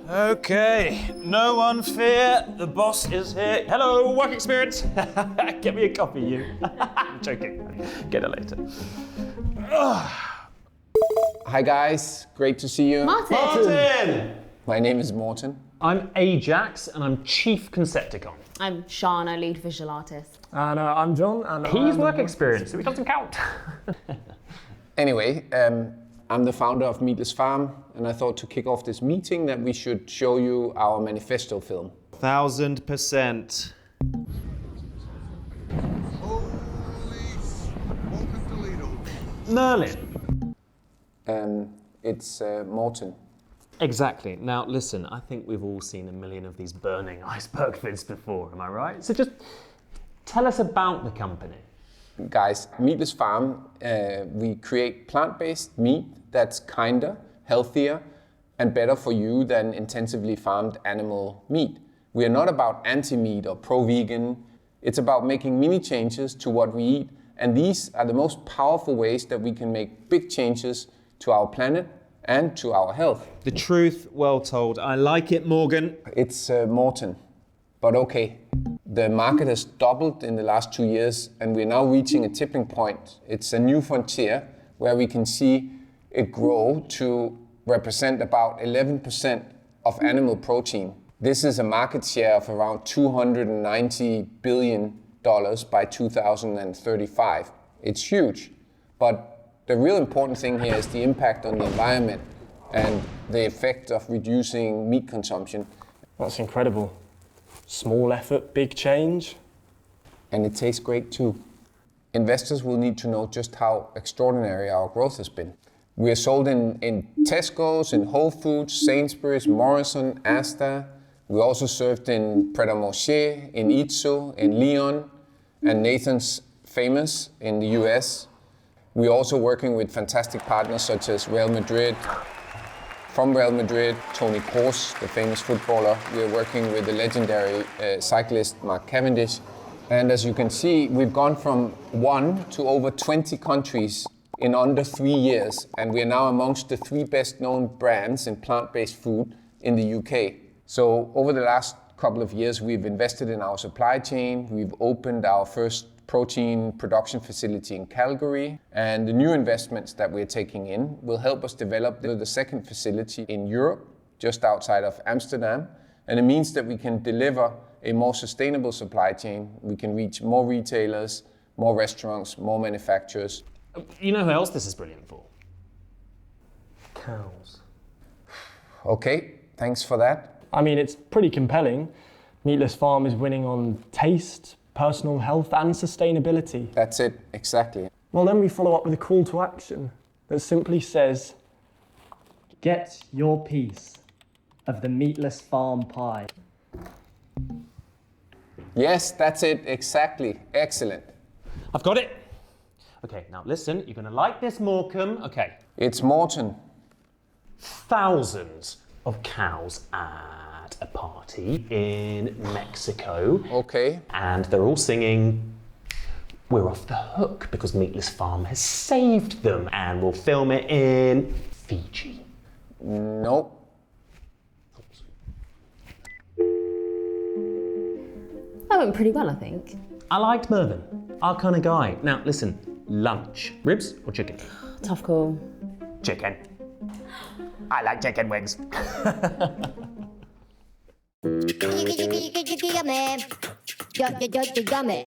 Okay, no one fear, the boss is here. Hello, work experience. Get me a coffee, you. I'm joking. Get it later. Hi guys, great to see you. Morten! My name is Morten. I'm Ajax and I'm Chief Concepticon. I'm Shana, lead visual artist. And I'm John. And He's work experience, so he doesn't count. Anyway, I'm the founder of Meatless Farm, and I thought to kick off this meeting that we should show you our manifesto film. 1000%. Merlin. It's Morten. Exactly. Now listen, I think we've all seen a million of these burning iceberg vids before, am I right? So just tell us about the company. Guys, Meatless Farm, we create plant-based meat that's kinder, healthier, and better for you than intensively farmed animal meat. We are not about anti-meat or pro-vegan. It's about making mini changes to what we eat, and these are the most powerful ways that we can make big changes to our planet and to our health. The truth well told. I like it, Morgan. It's Morten, but okay. The market has doubled in the last 2 years, and we're now reaching a tipping point. It's a new frontier where we can see it grow to represent about 11% of animal protein. This is a market share of around $290 billion by 2035. It's huge, but the real important thing here is the impact on the environment and the effect of reducing meat consumption. That's incredible. Small effort, big change. And it tastes great too. Investors will need to know just how extraordinary our growth has been. We are sold in Tesco's, in Whole Foods, Sainsbury's, Morrison, Asda. We also served in Pret in Itsu, in Lyon, and Nathan's Famous in the US. We're also working with fantastic partners such as Real Madrid. From Real Madrid, Toni Kroos, the famous footballer. We're working with the legendary cyclist Mark Cavendish. And as you can see, we've gone from 1 to over 20 countries in under 3 years. And we are now amongst the 3 best known brands in plant-based food in the UK. So over the last couple of years, we've invested in our supply chain. We've opened our first protein production facility in Calgary, and the new investments that we're taking in will help us develop the second facility in Europe, just outside of Amsterdam, and it means that we can deliver a more sustainable supply chain. We can reach more retailers, more restaurants, more manufacturers. You know who else this is brilliant for? Cows. Okay, thanks for that. I mean, it's pretty compelling. Meatless Farm is winning on taste, personal health and sustainability. That's it, exactly. Well, then we follow up with a call to action that simply says, get your piece of the Meatless Farm pie. Yes, that's it, exactly. Excellent. I've got it. Okay, now listen, you're gonna like this, Morcom. Okay. It's Morten. Thousands of cows at a party in Mexico. Okay. And they're all singing, "We're off the hook," because Meatless Farm has saved them, and we'll film it in Fiji. Nope. That went pretty well, I think. I liked Mervyn, our kind of guy. Now listen, lunch, ribs or chicken? Tough call. Chicken. I like chicken wings. Yummy.